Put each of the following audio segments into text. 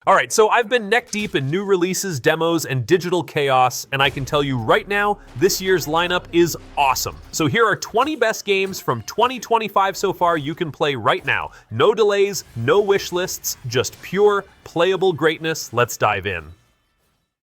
Alright, so I've been neck deep in new releases, demos, and digital chaos, and I can tell you right now, this year's lineup is awesome. So here are 20 best games from 2025 so far you can play right now. No delays, no wish lists, just pure, playable greatness. Let's dive in.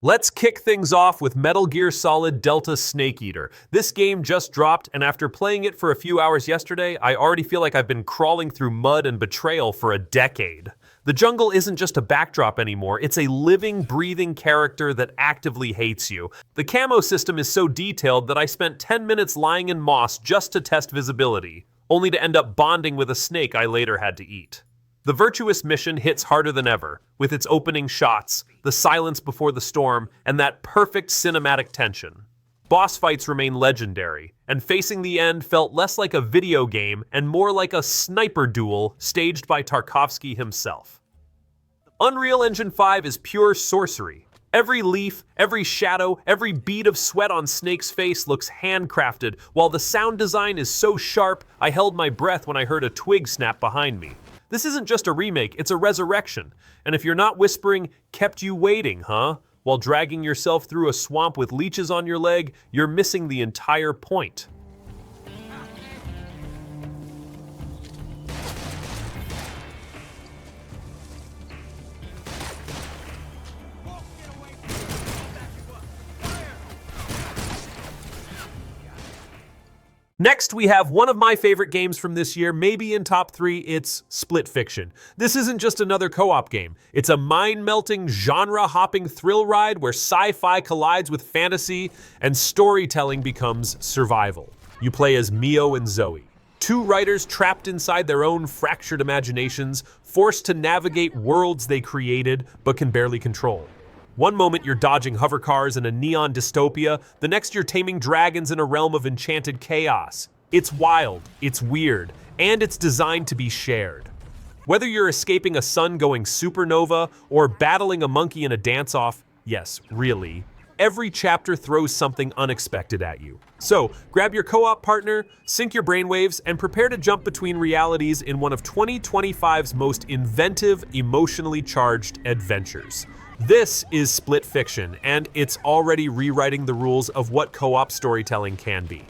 Let's kick things off with Metal Gear Solid Delta Snake Eater. This game just dropped, and after playing it for a few hours yesterday, I already feel like I've been crawling through mud and betrayal for a decade. The jungle isn't just a backdrop anymore, it's a living, breathing character that actively hates you. The camo system is so detailed that I spent 10 minutes lying in moss just to test visibility, only to end up bonding with a snake I later had to eat. The Virtuous mission hits harder than ever, with its opening shots, the silence before the storm, and that perfect cinematic tension. Boss fights remain legendary, and facing the end felt less like a video game and more like a sniper duel staged by Tarkovsky himself. Unreal Engine 5 is pure sorcery. Every leaf, every shadow, every bead of sweat on Snake's face looks handcrafted, while the sound design is so sharp I held my breath when I heard a twig snap behind me. This isn't just a remake, it's a resurrection. And if you're not whispering, "kept you waiting, huh?" while dragging yourself through a swamp with leeches on your leg, you're missing the entire point. Next, we have one of my favorite games from this year, maybe in top 3, it's Split Fiction. This isn't just another co-op game. It's a mind-melting, genre-hopping thrill ride where sci-fi collides with fantasy and storytelling becomes survival. You play as Mio and Zoe, two writers trapped inside their own fractured imaginations, forced to navigate worlds they created but can barely control. One moment you're dodging hover cars in a neon dystopia, the next you're taming dragons in a realm of enchanted chaos. It's wild, it's weird, and it's designed to be shared. Whether you're escaping a sun going supernova or battling a monkey in a dance-off, yes, really, every chapter throws something unexpected at you. So, grab your co-op partner, sync your brainwaves, and prepare to jump between realities in one of 2025's most inventive, emotionally charged adventures. This is Split Fiction, and it's already rewriting the rules of what co-op storytelling can be.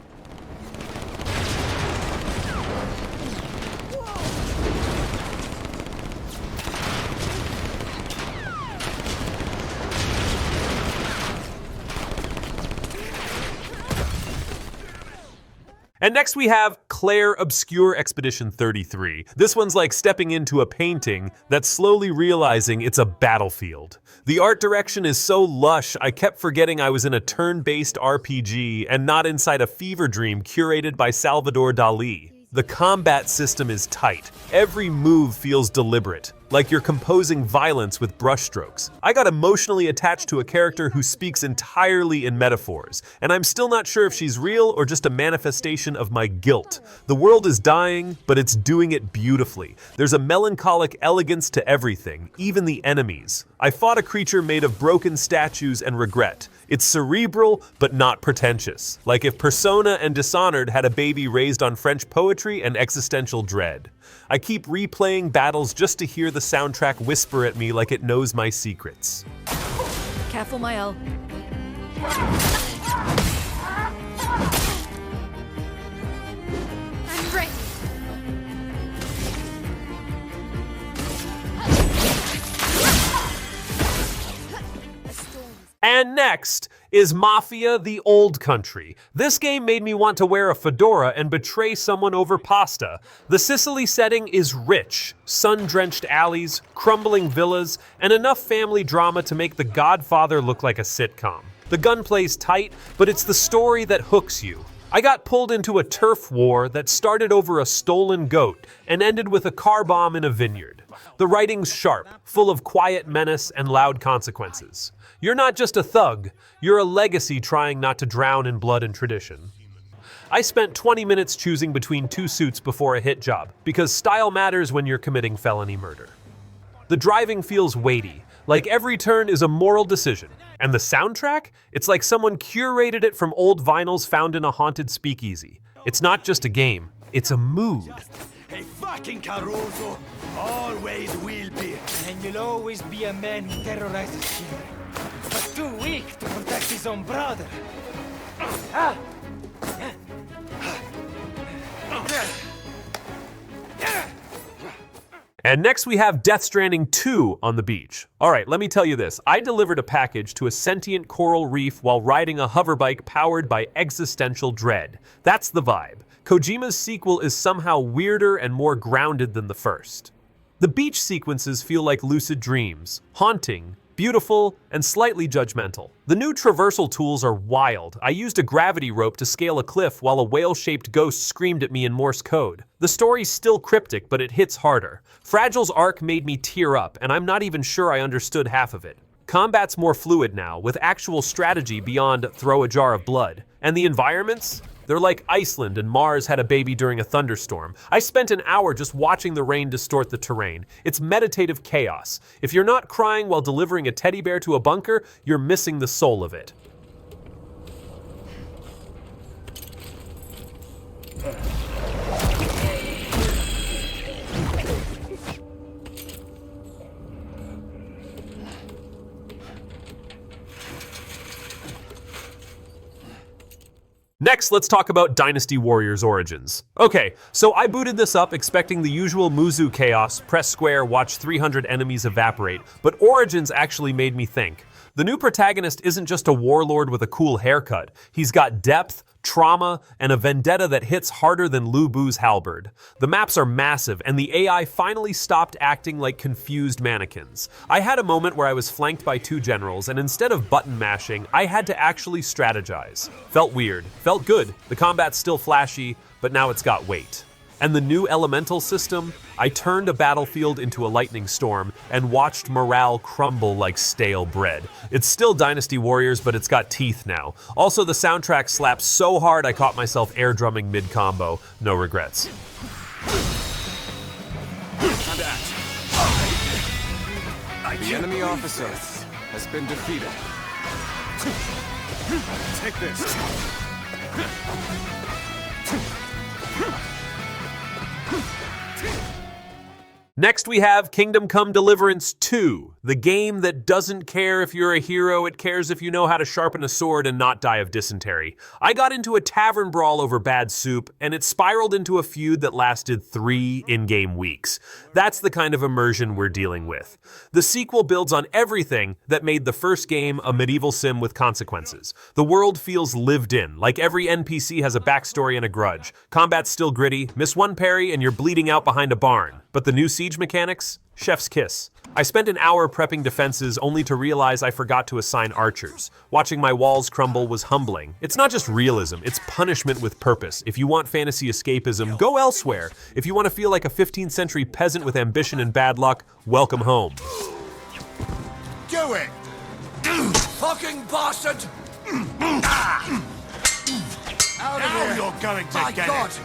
And next we have Clair Obscure Expedition 33. This one's like stepping into a painting that's slowly realizing it's a battlefield. The art direction is so lush, I kept forgetting I was in a turn-based RPG and not inside a fever dream curated by Salvador Dali. The combat system is tight. Every move feels deliberate, like you're composing violence with brushstrokes. I got emotionally attached to a character who speaks entirely in metaphors, and I'm still not sure if she's real or just a manifestation of my guilt. The world is dying, but it's doing it beautifully. There's a melancholic elegance to everything, even the enemies. I fought a creature made of broken statues and regret. It's cerebral, but not pretentious, like if Persona and Dishonored had a baby raised on French poetry and existential dread. I keep replaying battles just to hear the soundtrack whisper at me like it knows my secrets. Careful, Mael. I'm ready. And next is Mafia: The Old Country. This game made me want to wear a fedora and betray someone over pasta. The Sicily setting is rich, sun-drenched alleys, crumbling villas, and enough family drama to make The Godfather look like a sitcom. The gunplay's tight, but it's the story that hooks you. I got pulled into a turf war that started over a stolen goat and ended with a car bomb in a vineyard. The writing's sharp, full of quiet menace and loud consequences. You're not just a thug, you're a legacy trying not to drown in blood and tradition. I spent 20 minutes choosing between two suits before a hit job, because style matters when you're committing felony murder. The driving feels weighty, like every turn is a moral decision. And the soundtrack? It's like someone curated it from old vinyls found in a haunted speakeasy. It's not just a game, it's a mood. a fucking Caruso. Always will be. And you'll always be a man who terrorizes children, but too weak to protect his own brother. And next we have Death Stranding 2 on the beach. Alright, let me tell you this. I delivered a package to a sentient coral reef while riding a hoverbike powered by existential dread. That's the vibe. Kojima's sequel is somehow weirder and more grounded than the first. The beach sequences feel like lucid dreams, haunting, beautiful, and slightly judgmental. The new traversal tools are wild. I used a gravity rope to scale a cliff while a whale-shaped ghost screamed at me in Morse code. The story's still cryptic, but it hits harder. Fragile's arc made me tear up, and I'm not even sure I understood half of it. Combat's more fluid now, with actual strategy beyond throw a jar of blood. And the environments? They're like Iceland and Mars had a baby during a thunderstorm. I spent an hour just watching the rain distort the terrain. It's meditative chaos. If you're not crying while delivering a teddy bear to a bunker, you're missing the soul of it. Next, let's talk about Dynasty Warrior's Origins. Okay, so I booted this up expecting the usual Muzu chaos, press square, watch 300 enemies evaporate, but Origins actually made me think. The new protagonist isn't just a warlord with a cool haircut. He's got depth, trauma, and a vendetta that hits harder than Lu Bu's halberd. The maps are massive, and the AI finally stopped acting like confused mannequins. I had a moment where I was flanked by two generals, and instead of button mashing, I had to actually strategize. Felt weird, felt good. The combat's still flashy, but now it's got weight. And the new elemental system, I turned a battlefield into a lightning storm and watched morale crumble like stale bread. It's still Dynasty Warriors, but it's got teeth now. Also, the soundtrack slaps so hard I caught myself air drumming mid-combo. No regrets. The enemy officer has been defeated. Take this. Next we have Kingdom Come Deliverance 2, the game that doesn't care if you're a hero, it cares if you know how to sharpen a sword and not die of dysentery. I got into a tavern brawl over bad soup, and it spiraled into a feud that lasted 3 in-game weeks. That's the kind of immersion we're dealing with. The sequel builds on everything that made the first game a medieval sim with consequences. The world feels lived in, like every NPC has a backstory and a grudge. Combat's still gritty, miss one parry and you're bleeding out behind a barn. But the new siege mechanics? Chef's kiss. I spent an hour prepping defenses only to realize I forgot to assign archers. Watching my walls crumble was humbling. It's not just realism, it's punishment with purpose. If you want fantasy escapism, go elsewhere. If you want to feel like a 15th century peasant with ambition and bad luck, welcome home. Do it! Fucking bastard! Out of here! You're going to get it!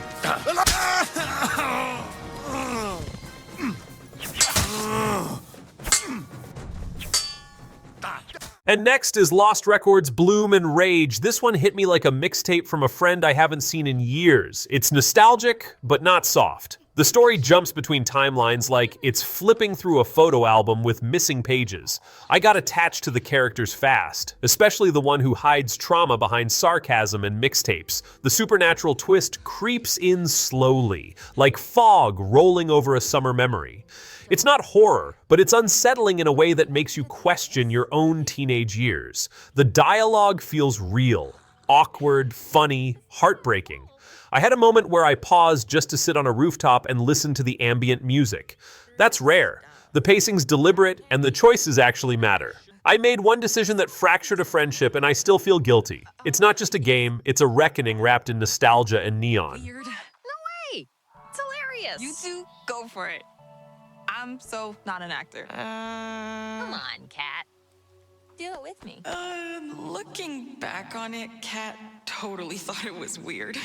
And next is Lost Records Bloom and Rage. This one hit me like a mixtape from a friend I haven't seen in years. It's nostalgic, but not soft. The story jumps between timelines like it's flipping through a photo album with missing pages. I got attached to the characters fast, especially the one who hides trauma behind sarcasm and mixtapes. The supernatural twist creeps in slowly, like fog rolling over a summer memory. It's not horror, but it's unsettling in a way that makes you question your own teenage years. The dialogue feels real, awkward, funny, heartbreaking. I had a moment where I paused just to sit on a rooftop and listen to the ambient music. That's rare. The pacing's deliberate, and the choices actually matter. I made one decision that fractured a friendship, and I still feel guilty. It's not just a game, it's a reckoning wrapped in nostalgia and neon. Weird. No way! It's hilarious! You two, go for it. I'm so not an actor. Come on, Kat. Do it with me. Looking back on it, Kat totally thought it was weird.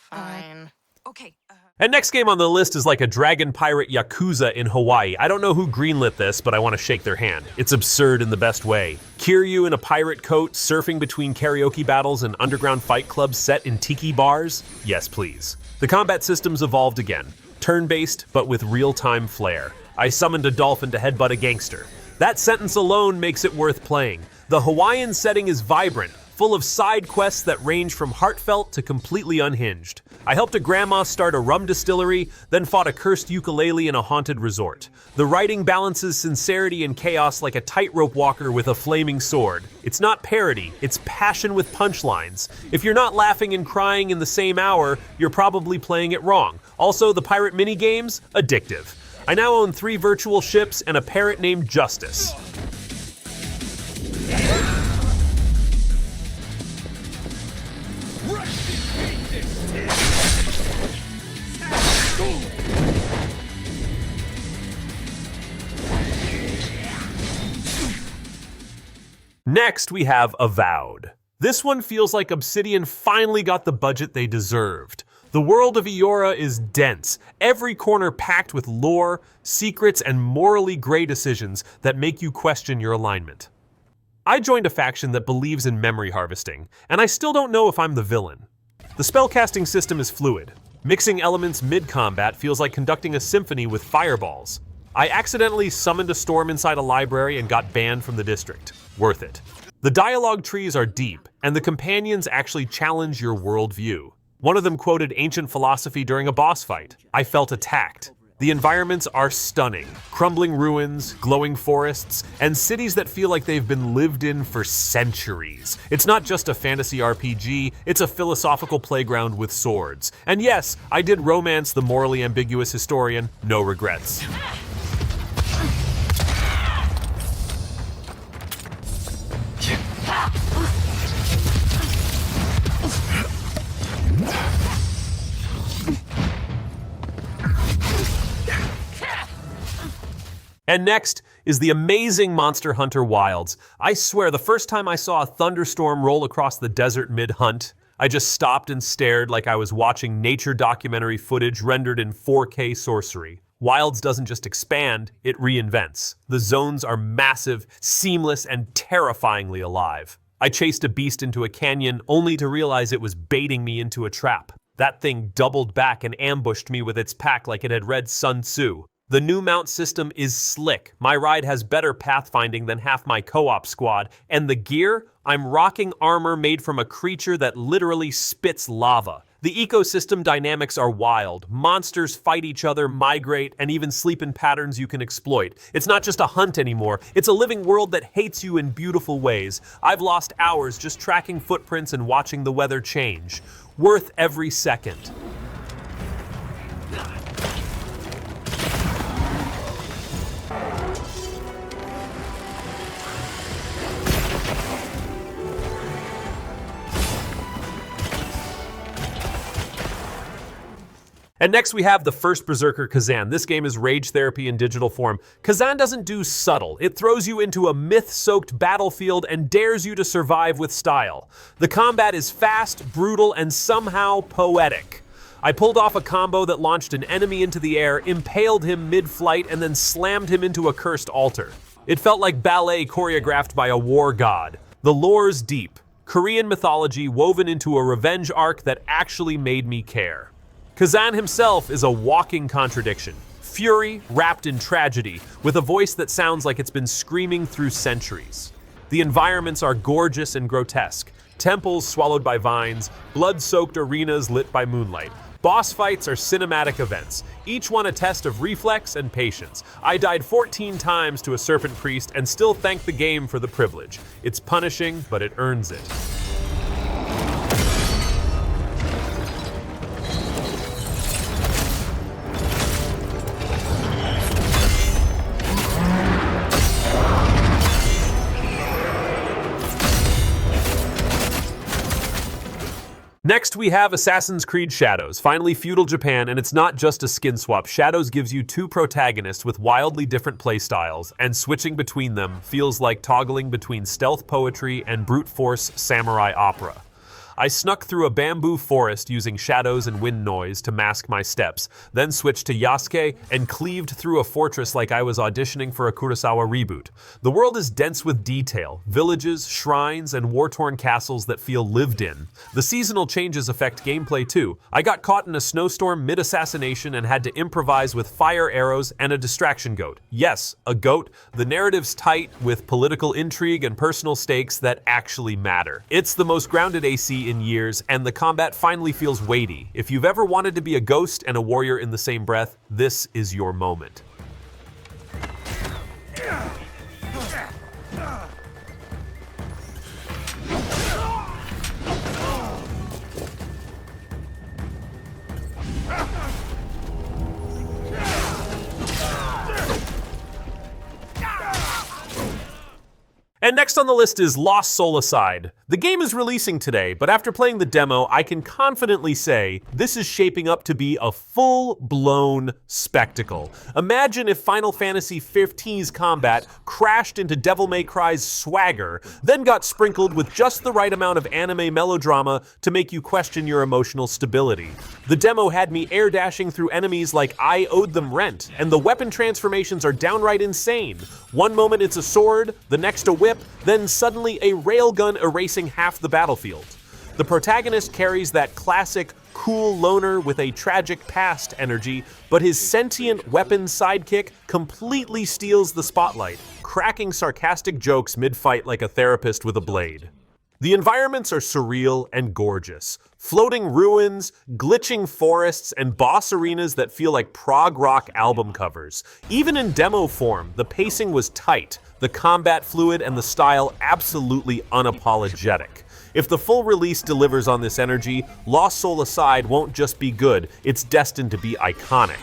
Fine. Okay. And next game on the list is like a dragon pirate Yakuza in Hawaii. I don't know who greenlit this, but I want to shake their hand. It's absurd in the best way. Kiryu in a pirate coat, surfing between karaoke battles and underground fight clubs set in tiki bars? Yes, please. The combat systems evolved again, turn-based but with real-time flair. I summoned a dolphin to headbutt a gangster. That sentence alone makes it worth playing. The Hawaiian setting is vibrant, full of side quests that range from heartfelt to completely unhinged. I helped a grandma start a rum distillery, then fought a cursed ukulele in a haunted resort. The writing balances sincerity and chaos like a tightrope walker with a flaming sword. It's not parody, it's passion with punchlines. If you're not laughing and crying in the same hour, you're probably playing it wrong. Also, the pirate minigames, addictive. I now own 3 virtual ships and a parrot named Justice. Next, we have Avowed. This one feels like Obsidian finally got the budget they deserved. The world of Eora is dense, every corner packed with lore, secrets, and morally gray decisions that make you question your alignment. I joined a faction that believes in memory harvesting, and I still don't know if I'm the villain. The spellcasting system is fluid. Mixing elements mid-combat feels like conducting a symphony with fireballs. I accidentally summoned a storm inside a library and got banned from the district. Worth it. The dialogue trees are deep, and the companions actually challenge your worldview. One of them quoted ancient philosophy during a boss fight. I felt attacked. The environments are stunning. Crumbling ruins, glowing forests, and cities that feel like they've been lived in for centuries. It's not just a fantasy RPG, it's a philosophical playground with swords. And yes, I did romance the morally ambiguous historian, no regrets. And next is the amazing Monster Hunter Wilds. I swear, the first time I saw a thunderstorm roll across the desert mid-hunt, I just stopped and stared like I was watching nature documentary footage rendered in 4K sorcery. Wilds doesn't just expand, it reinvents. The zones are massive, seamless, and terrifyingly alive. I chased a beast into a canyon only to realize it was baiting me into a trap. That thing doubled back and ambushed me with its pack like it had read Sun Tzu. The new mount system is slick. My ride has better pathfinding than half my co-op squad. And the gear? I'm rocking armor made from a creature that literally spits lava. The ecosystem dynamics are wild. Monsters fight each other, migrate, and even sleep in patterns you can exploit. It's not just a hunt anymore. It's a living world that hates you in beautiful ways. I've lost hours just tracking footprints and watching the weather change. Worth every second. And next we have the first Berserker, Kazan. This game is rage therapy in digital form. Kazan doesn't do subtle. It throws you into a myth-soaked battlefield and dares you to survive with style. The combat is fast, brutal, and somehow poetic. I pulled off a combo that launched an enemy into the air, impaled him mid-flight, and then slammed him into a cursed altar. It felt like ballet choreographed by a war god. The lore's deep. Korean mythology woven into a revenge arc that actually made me care. Kazan himself is a walking contradiction. Fury wrapped in tragedy, with a voice that sounds like it's been screaming through centuries. The environments are gorgeous and grotesque. Temples swallowed by vines, blood-soaked arenas lit by moonlight. Boss fights are cinematic events, each one a test of reflex and patience. I died 14 times to a serpent priest and still thank the game for the privilege. It's punishing, but it earns it. Next, we have Assassin's Creed Shadows, finally feudal Japan, and it's not just a skin swap. Shadows gives you 2 protagonists with wildly different playstyles, and switching between them feels like toggling between stealth poetry and brute force samurai opera. I snuck through a bamboo forest using shadows and wind noise to mask my steps, then switched to Yasuke and cleaved through a fortress like I was auditioning for a Kurosawa reboot. The world is dense with detail, villages, shrines, and war-torn castles that feel lived in. The seasonal changes affect gameplay too. I got caught in a snowstorm mid-assassination and had to improvise with fire arrows and a distraction goat. Yes, a goat. The narrative's tight with political intrigue and personal stakes that actually matter. It's the most grounded AC in years, and the combat finally feels weighty. If you've ever wanted to be a ghost and a warrior in the same breath, this is your moment. And next on the list is Lost Soul Aside. The game is releasing today, but after playing the demo, I can confidently say this is shaping up to be a full-blown spectacle. Imagine if Final Fantasy XV's combat crashed into Devil May Cry's swagger, then got sprinkled with just the right amount of anime melodrama to make you question your emotional stability. The demo had me air dashing through enemies like I owed them rent, and the weapon transformations are downright insane. One moment it's a sword, the next a whip, then suddenly a railgun erasing half the battlefield. The protagonist carries that classic cool loner with a tragic past energy, but his sentient weapon sidekick completely steals the spotlight, cracking sarcastic jokes mid-fight like a therapist with a blade. The environments are surreal and gorgeous. Floating ruins, glitching forests, and boss arenas that feel like prog rock album covers. Even in demo form, the pacing was tight, the combat fluid, and the style absolutely unapologetic. If the full release delivers on this energy, Lost Soul Aside won't just be good, it's destined to be iconic.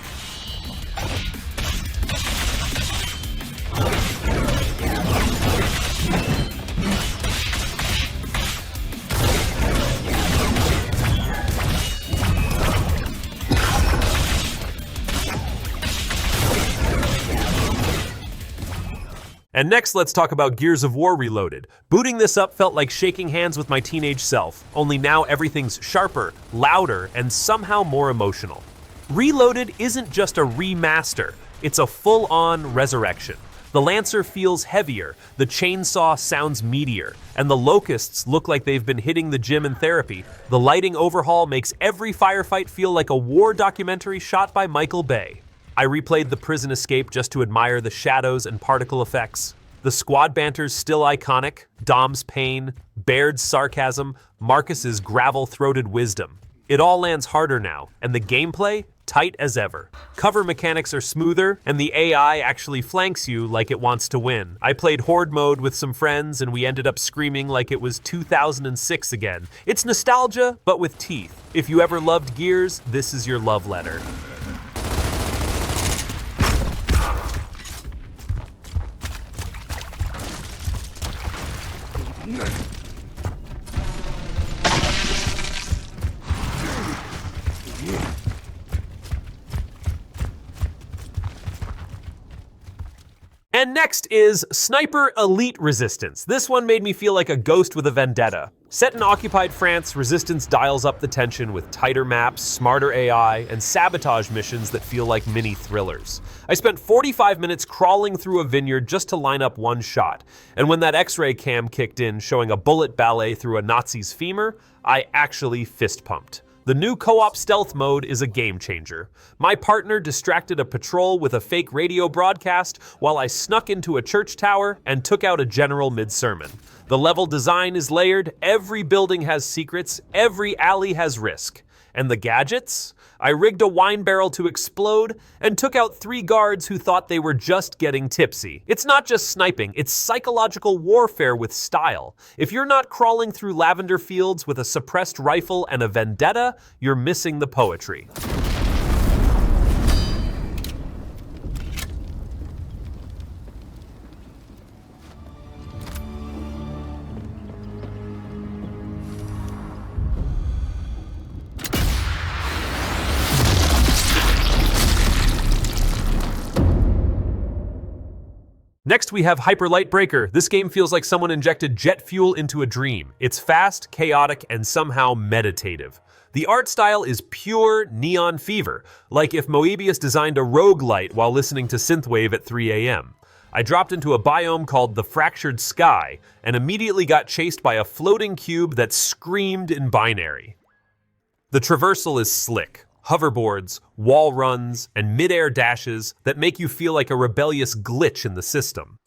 And next, let's talk about Gears of War Reloaded. Booting this up felt like shaking hands with my teenage self, only now everything's sharper, louder, and somehow more emotional. Reloaded isn't just a remaster, it's a full-on resurrection. The Lancer feels heavier, the chainsaw sounds meatier, and the locusts look like they've been hitting the gym and therapy. The lighting overhaul makes every firefight feel like a war documentary shot by Michael Bay. I replayed the prison escape just to admire the shadows and particle effects. The squad banter's still iconic, Dom's pain, Baird's sarcasm, Marcus's gravel-throated wisdom. It all lands harder now, and the gameplay, tight as ever. Cover mechanics are smoother, and the AI actually flanks you like it wants to win. I played Horde mode with some friends, and we ended up screaming like it was 2006 again. It's nostalgia, but with teeth. If you ever loved Gears, this is your love letter. And next is Sniper Elite Resistance. This one made me feel like a ghost with a vendetta. Set in occupied France, Resistance dials up the tension with tighter maps, smarter AI, and sabotage missions that feel like mini thrillers. I spent 45 minutes crawling through a vineyard just to line up one shot, and when that X-ray cam kicked in showing a bullet ballet through a Nazi's femur, I actually fist pumped. The new co-op stealth mode is a game changer. My partner distracted a patrol with a fake radio broadcast while I snuck into a church tower and took out a general mid-sermon. The level design is layered, every building has secrets, every alley has risk. And the gadgets? I rigged a wine barrel to explode and took out 3 guards who thought they were just getting tipsy. It's not just sniping, it's psychological warfare with style. If you're not crawling through lavender fields with a suppressed rifle and a vendetta, you're missing the poetry. Next, we have Hyper Light Breaker. This game feels like someone injected jet fuel into a dream. It's fast, chaotic, and somehow meditative. The art style is pure neon fever, like if Moebius designed a roguelite while listening to synthwave at 3 a.m. I dropped into a biome called the Fractured Sky and immediately got chased by a floating cube that screamed in binary. The traversal is slick. Hoverboards, wall runs, and mid-air dashes that make you feel like a rebellious glitch in the system.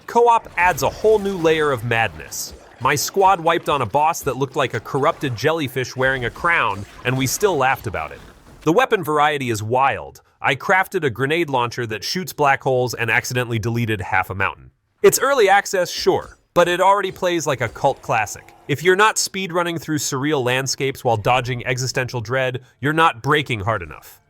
Co-op adds a whole new layer of madness. My squad wiped on a boss that looked like a corrupted jellyfish wearing a crown, and we still laughed about it. The weapon variety is wild. I crafted a grenade launcher that shoots black holes and accidentally deleted half a mountain. It's early access, sure, but it already plays like a cult classic. If you're not speedrunning through surreal landscapes while dodging existential dread, you're not braking hard enough.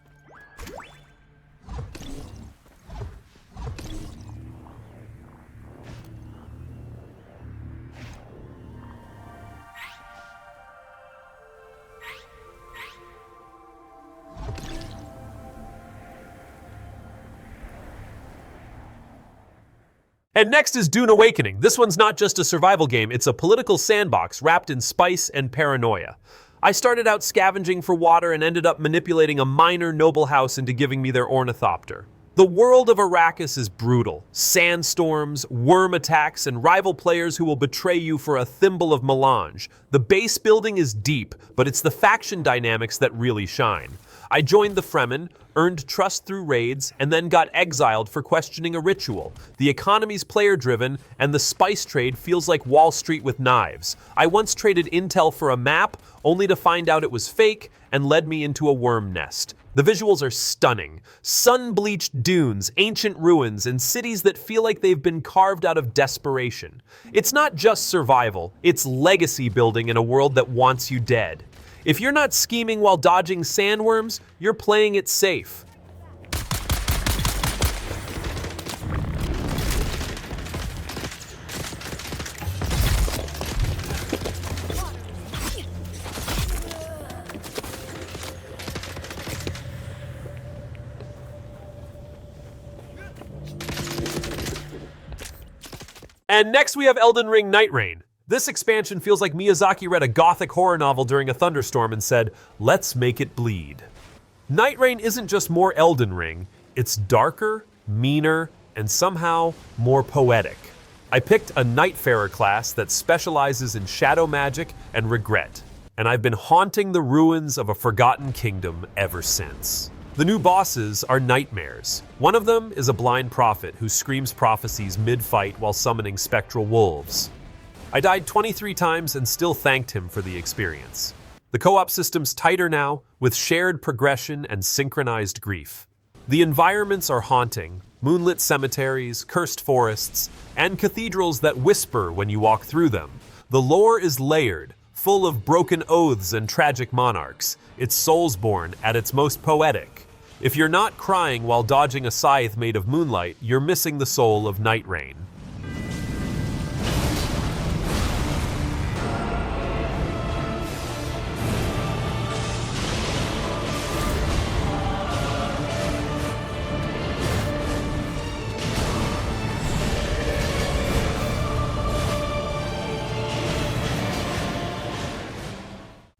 And next is Dune Awakening. This one's not just a survival game, it's a political sandbox wrapped in spice and paranoia. I started out scavenging for water and ended up manipulating a minor noble house into giving me their ornithopter. The world of Arrakis is brutal. Sandstorms, worm attacks, and rival players who will betray you for a thimble of melange. The base building is deep, but it's the faction dynamics that really shine. I joined the Fremen, earned trust through raids, and then got exiled for questioning a ritual. The economy's player-driven, and the spice trade feels like Wall Street with knives. I once traded intel for a map, only to find out it was fake, and led me into a worm nest. The visuals are stunning. Sun-bleached dunes, ancient ruins, and cities that feel like they've been carved out of desperation. It's not just survival, it's legacy building in a world that wants you dead. If you're not scheming while dodging sandworms, you're playing it safe. And next we have Elden Ring Nightreign. This expansion feels like Miyazaki read a gothic horror novel during a thunderstorm and said, "Let's make it bleed." Nightreign isn't just more Elden Ring, it's darker, meaner, and somehow more poetic. I picked a Nightfarer class that specializes in shadow magic and regret, and I've been haunting the ruins of a forgotten kingdom ever since. The new bosses are nightmares. One of them is a blind prophet who screams prophecies mid-fight while summoning spectral wolves. I died 23 times and still thanked him for the experience. The co-op system's tighter now, with shared progression and synchronized grief. The environments are haunting, moonlit cemeteries, cursed forests, and cathedrals that whisper when you walk through them. The lore is layered, full of broken oaths and tragic monarchs. It's Soulsborne at its most poetic. If you're not crying while dodging a scythe made of moonlight, you're missing the soul of Nightreign.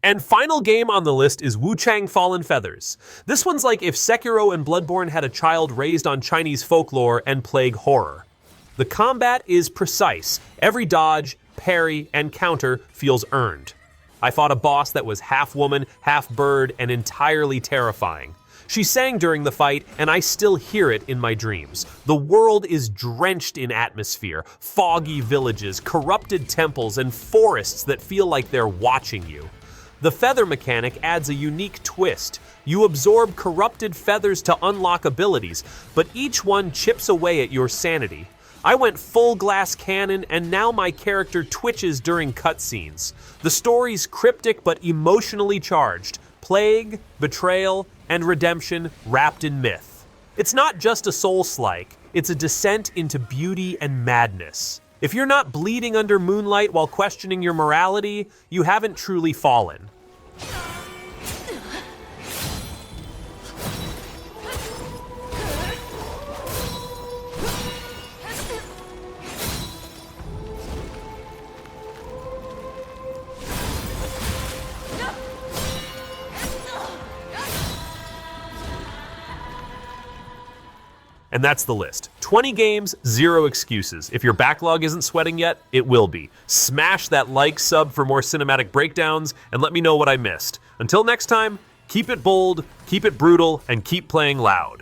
And final game on the list is Wuchang Fallen Feathers. This one's like if Sekiro and Bloodborne had a child raised on Chinese folklore and plague horror. The combat is precise. Every dodge, parry, and counter feels earned. I fought a boss that was half woman, half bird, and entirely terrifying. She sang during the fight, and I still hear it in my dreams. The world is drenched in atmosphere, foggy villages, corrupted temples, and forests that feel like they're watching you. The feather mechanic adds a unique twist. You absorb corrupted feathers to unlock abilities, but each one chips away at your sanity. I went full glass cannon, and now my character twitches during cutscenes. The story's cryptic but emotionally charged. Plague, betrayal, and redemption wrapped in myth. It's not just a Souls-like, it's a descent into beauty and madness. If you're not bleeding under moonlight while questioning your morality, you haven't truly fallen. And that's the list. 20 games, 0 excuses. If your backlog isn't sweating yet, it will be. Smash that like, sub for more cinematic breakdowns, and let me know what I missed. Until next time, keep it bold, keep it brutal, and keep playing loud.